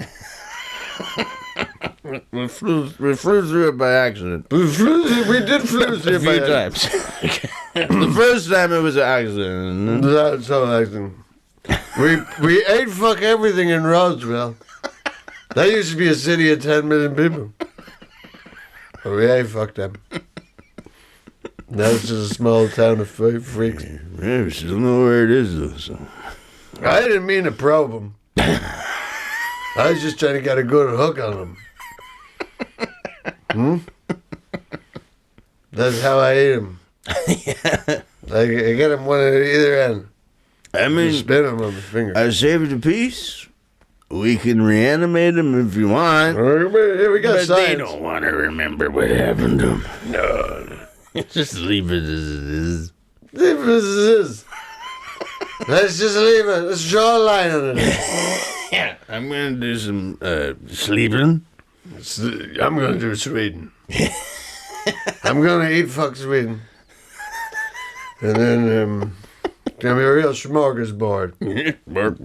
We flew through it by accident. We did flew through A few times. The first time it was an accident. That's so accident. We ate fuck everything in Roswell. That used to be a city of 10 million people. But we ate fuck them. Now it's just a small town of freaks. Yeah, we still know where it is though. So. I didn't mean to probe them. I was just trying to get a good hook on them. That's how I ate them. Yeah. I get them one at either end. I mean, spin them on the finger. I saved a piece. We can reanimate them if you want. Here we got But science. they don't want to remember what happened to them. No. Just leave it as it is. Leave it as it is. Let's just leave it. Let's draw a line on it. Yeah. I'm going to do some sleeping. I'm going to do Sweden. I'm going to eat fuck Sweden. And then, gonna be a real smorgasbord. Bark.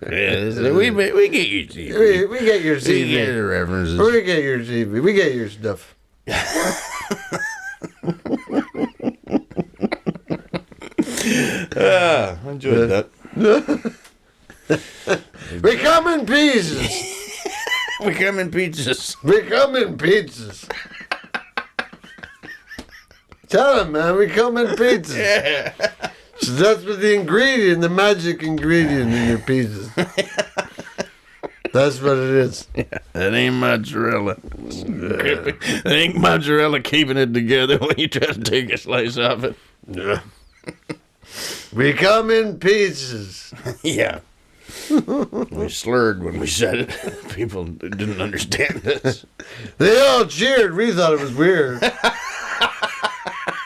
Yeah, so we get your TV. We get your TV. We get the references. We get your TV. We get your stuff. I enjoyed that. We come in pieces. We come in pizzas. We come in pizzas. Tell him, man, we come in pizzas. Yeah. So that's what the magic ingredient in your pizzas. That's what it is. Yeah, that ain't mozzarella. That ain't mozzarella keeping it together when you try to take a slice off it. Yeah. We come in pizzas. Yeah. We slurred when we said it. People didn't understand us. They all cheered. We thought it was weird.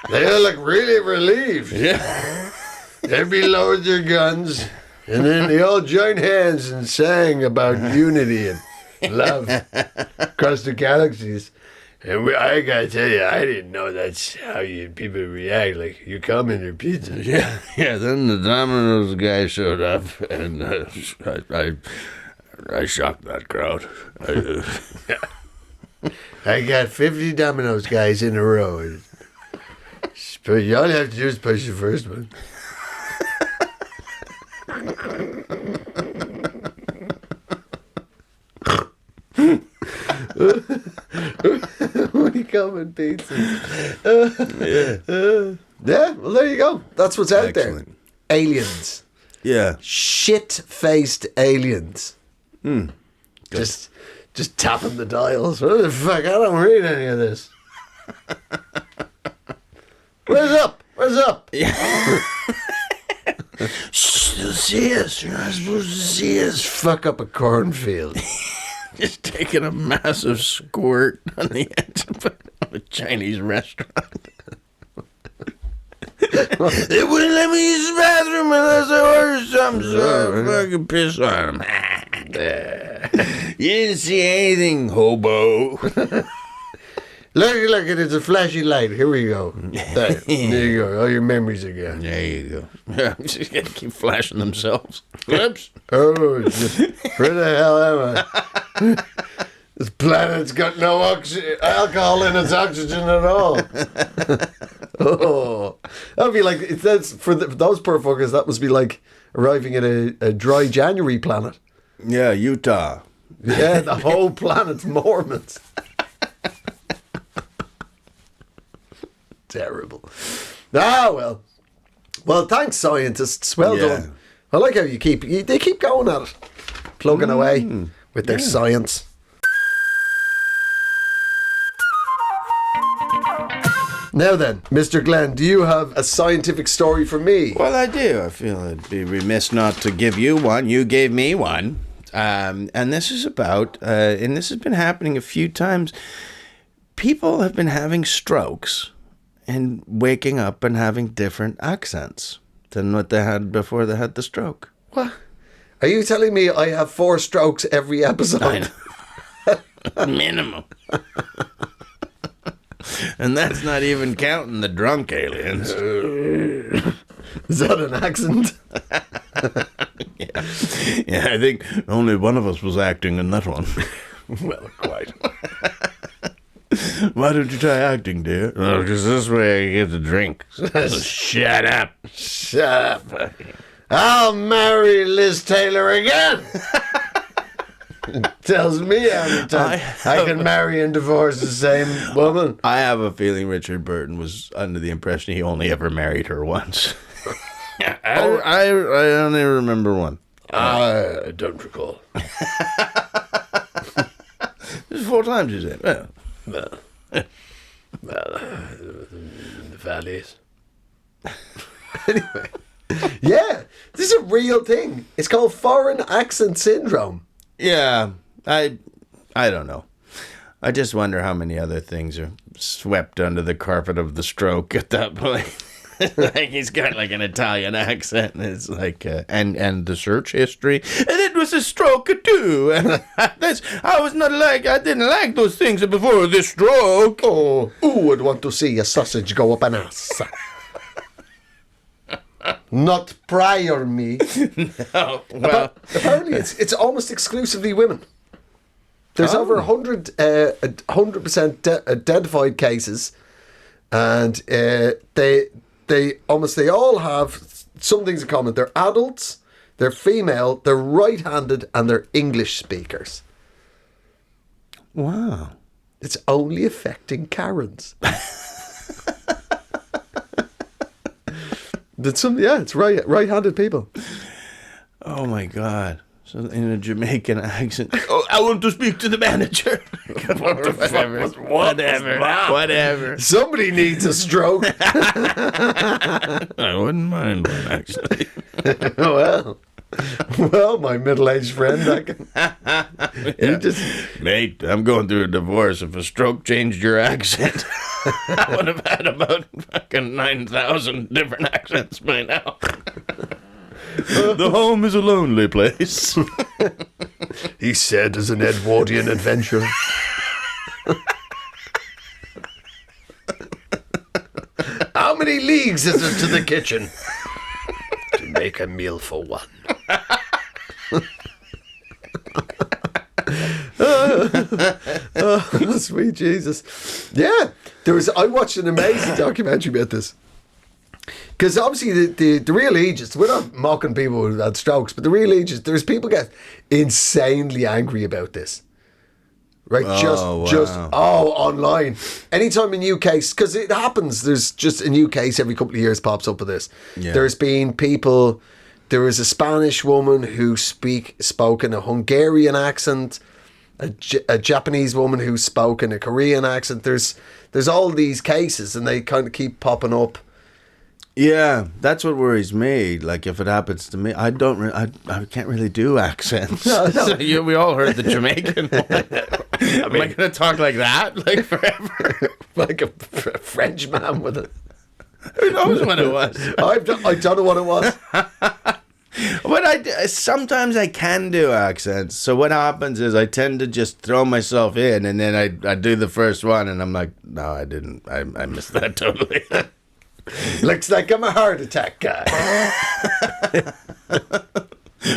They all looked really relieved. Yeah. Everybody lowered their guns, and then they all joined hands and sang about unity and love across the galaxies. And I gotta tell you, I didn't know that's how people react. Like, you come in their pizza. Yeah. Then the Domino's guy showed up, and I shocked that crowd. I got 50 Domino's guys in a row. All you have to do is push the first one. We come in pizzas. Yeah, well, there you go. That's what's out Excellent. there. Aliens. Yeah. Shit-faced aliens. Just tapping the dials. What the fuck? I don't read any of this. Where's up? Yeah. Shh, they'll see us. You're not supposed to see us. Fuck up a cornfield. Just taking a massive squirt on the edge of a Chinese restaurant. They wouldn't let me use the bathroom unless I ordered something, so I fucking piss on them. You didn't see anything, hobo. Look, it's a flashy light. Here we go. There you go. All your memories again. There you go. Yeah, just gotta keep flashing themselves. Whoops. Oh, where the hell am I? This planet's got no alcohol in its oxygen at all. Oh, that'd be like that's for those poor fuckers. That must be like arriving at a dry January planet. Yeah, Utah. Yeah, the whole planet's Mormons. Terrible. Ah, well, thanks, scientists. Well done. I like how they keep going at it, plugging away with their science. Now then, Mr. Glenn, do you have a scientific story for me? Well, I do. I feel it'd be remiss not to give you one. You gave me one. And this is about, and this has been happening a few times. People have been having strokes and waking up and having different accents than what they had before they had the stroke. What? Are you telling me I have 4 strokes every episode? Minimum. And that's not even counting the drunk aliens. Is that an accent? Yeah, I think only one of us was acting in that one. Well, quite. Why don't you try acting, dear? Well, because this way I get to drink. Shut up. Shut up. I'll marry Liz Taylor again. Tells me how many times I can marry and divorce the same woman. I have a feeling Richard Burton was under the impression he only ever married her once. I only remember one. I don't recall. There's 4 times you said. Well, the valleys. Anyway, yeah, this is a real thing. It's called foreign accent syndrome. Yeah, I don't know. I just wonder how many other things are swept under the carpet of the stroke at that point. Like he's got like an Italian accent, and it's like, and the search history, and it was a stroke too. And I didn't like those things before this stroke. Oh, who would want to see a sausage go up an ass? Not prior me. No, well, apparently it's almost exclusively women. There's over 100% identified cases, and they all have some things in common. They're adults, they're female, they're right-handed, and they're English speakers. wow. It's only affecting Karens. It's right-handed people. Oh my God. So in a Jamaican accent. Oh, I want to speak to the manager. Whatever. Somebody needs a stroke. I wouldn't mind one, actually. Well, my middle-aged friend, I can. Mate, I'm going through a divorce. If a stroke changed your accent, I would have had about fucking 9,000 different accents by now. The home is a lonely place. He said as an Edwardian adventurer. How many leagues is it to the kitchen? To make a meal for one. Oh, sweet Jesus. Yeah, I watched an amazing documentary about this. Because obviously the real Eejits, we're not mocking people who had strokes, but the real Eejits, there's people get insanely angry about this. Right? Online. Anytime a new case, because it happens, there's just a new case every couple of years pops up with this. Yeah. There was a Spanish woman who spoke in a Hungarian accent, a Japanese woman who spoke in a Korean accent. There's all these cases, and they kind of keep popping up. Yeah, that's what worries me. Like, if it happens to me, I can't really do accents. No. So we all heard the Jamaican one. Am I going to talk like that, like, forever? Like a French man with a... Who knows what it was? I don't know what it was. But sometimes I can do accents. So what happens is I tend to just throw myself in, and then I do the first one, and I'm like, no, I didn't. I missed that totally. Looks like I'm a heart attack guy.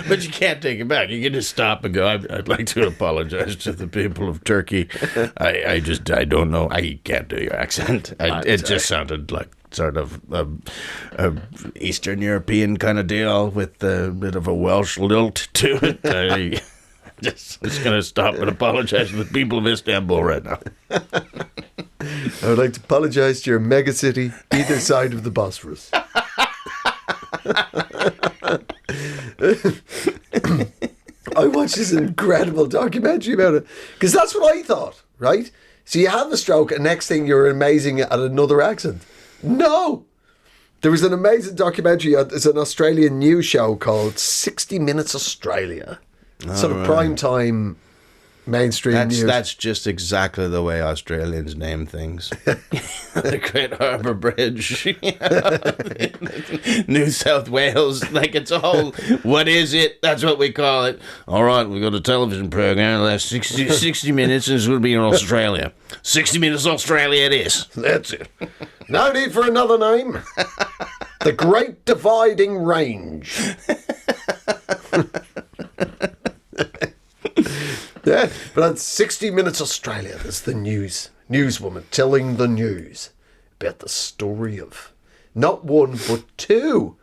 But you can't take it back. You can just stop and go, I'd like to apologize to the people of Turkey. I don't know. I can't do your accent. It just sounded like sort of a Eastern European kind of deal with a bit of a Welsh lilt to it. I'm just going to stop and apologize to the people of Istanbul right now. I would like to apologise to your megacity, either side of the Bosphorus. I watched this incredible documentary about it, because that's what I thought, right? So you have a stroke and next thing you're amazing at another accent. No. There was an amazing documentary. It's an Australian news show called 60 Minutes Australia. Sort of prime time mainstream news. That's just exactly the way Australians name things. The Great Harbour Bridge, New South Wales, like it's all, what is it? That's what we call it. All right, we've got a television program, last 60 minutes, and it's going to be in Australia. 60 Minutes Australia it is. That's it. No need for another name. The Great Dividing Range. Yeah, but on 60 Minutes Australia, there's the newswoman telling the news about the story of not one but two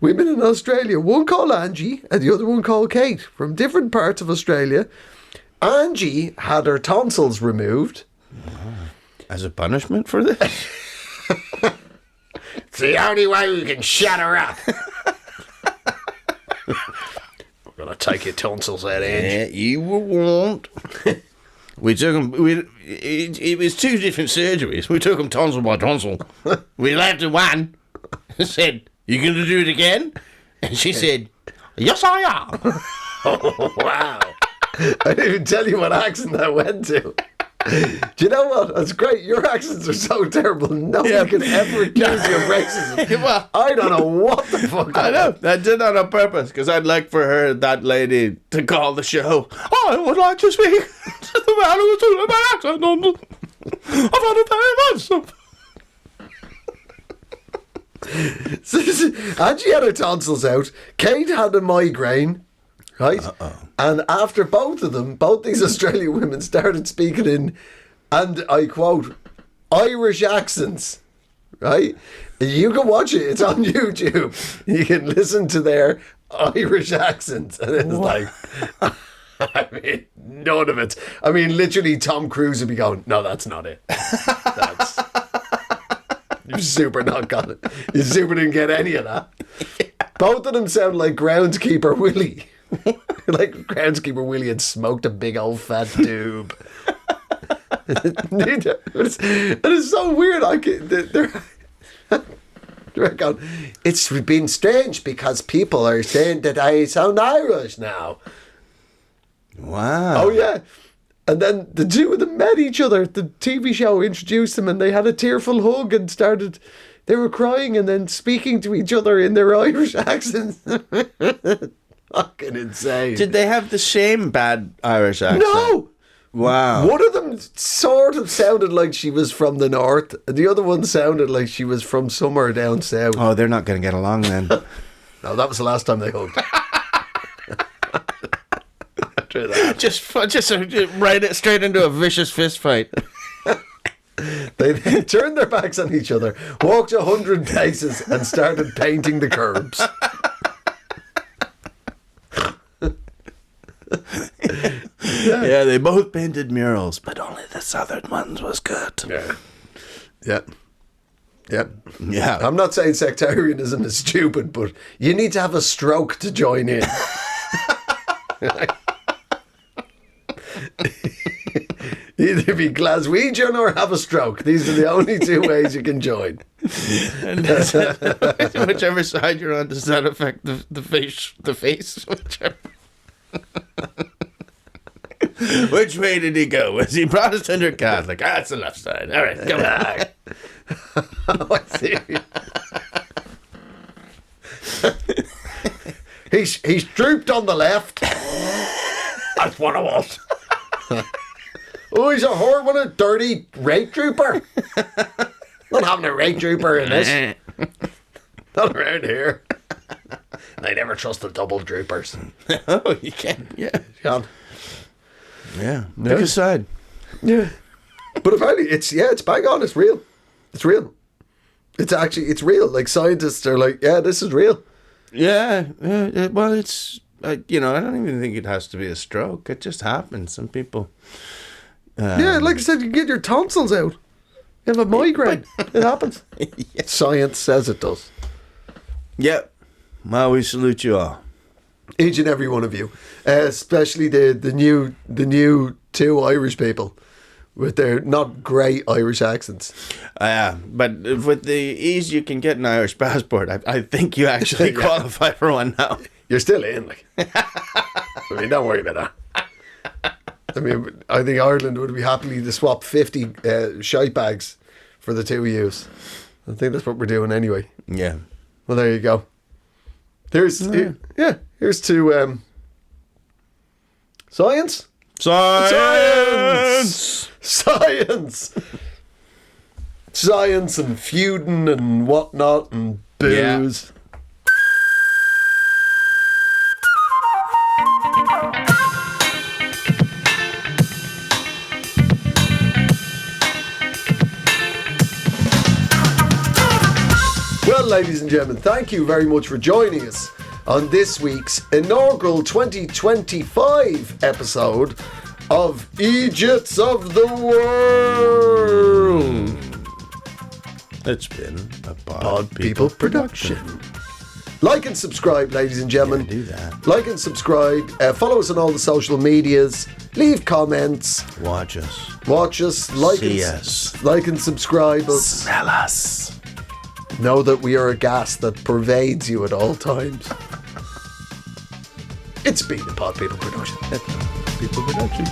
women in Australia. One called Angie and the other one called Kate, from different parts of Australia. Angie had her tonsils removed. As a punishment for this? It's the only way we can shut her up. We're going to take your tonsils out, Angie. Yeah, you were warned. We took them. It was two different surgeries. We took them tonsil by tonsil. We left at one. Said, "You going to do it again?" And she said, "Yes, I am." Oh, wow. I didn't even tell you what accent I went to. Do you know what? That's great. Your accents are so terrible. Nobody can ever accuse you of racism. Well, I don't know what the fuck. I know. I did that on purpose because I'd like for her, that lady, to call the show. I would like to speak to the man who was doing my accent on the... I found it very offensive. Angie had her tonsils out. Kate had a migraine. Right? And after both of them, both these Australian women started speaking in, and I quote, Irish accents. Right? You can watch it. It's on YouTube. You can listen to their Irish accents. And it's like, I mean, none of it. I mean, literally Tom Cruise would be going, no, that's not it. That's... You super not got it. You super didn't get any of that. Both of them sound like Groundskeeper Willie. Like Groundskeeper Willie had smoked a big old fat doob. It's so weird. They're going, it's been strange because people are saying that I sound Irish now. Wow. Oh, yeah. And then the two of them met each other. The TV show introduced them and they had a tearful hug and started... They were crying and then speaking to each other in their Irish accents. Fucking insane. Did they have the same bad Irish accent? No! Wow. One of them sort of sounded like she was from the north, and the other one sounded like she was from somewhere down south. Oh, they're not going to get along then. No, that was the last time they hugged. After that. Just right it straight into a vicious fist fight. They turned their backs on each other, walked 100 paces, and started painting the curbs. Yeah, they both painted murals, but only the southern ones was good. Yeah. Yeah. I'm not saying sectarianism is stupid, but you need to have a stroke to join in. Either be Glaswegian or have a stroke. These are the only two ways you can join. And whichever side you're on, does that affect the face? Whichever. Which way did he go? Was he Protestant or Catholic? It's the left side. All right, come on. Oh, I see. He's drooped on the left. That's what I was. Oh, he's a whore, what a dirty rape trooper. Not having a rape trooper in this. Not around here. I never trust the double troopers. Oh, you can. Yeah. Can't. Yeah. Pick a side. Yeah. But apparently it's bang on, it's real. It's real. It's real. Like scientists are like, yeah, this is real. Yeah. Well, it's, I don't even think it has to be a stroke. It just happens. Some people. Yeah, like I said, you get your tonsils out. You have a migraine. It happens. Yeah. Science says it does. Yep. Well, we salute you all. Each and every one of you. Especially the new two Irish people. with their not great Irish accents. But with the ease you can get an Irish passport, I think you actually qualify for one now. You're still in, like. I mean, don't worry about that. I mean, I think Ireland would be happily to swap 50 shite bags for the two of yous. I think that's what we're doing anyway. Yeah. Well, there you go. Here's to science. Science and feuding and whatnot and booze. Well, ladies and gentlemen, thank you very much for joining us on this week's inaugural 2025 episode of Eejits of the World. It's been a Pod People production. Like and subscribe, ladies and gentlemen. Yeah, do that. Like and subscribe. Follow us on all the social medias. Leave comments. Watch us. See us. Like and subscribe us. Smell us. Know that we are a gas that pervades you at all times. It's been a Pod People production. People production.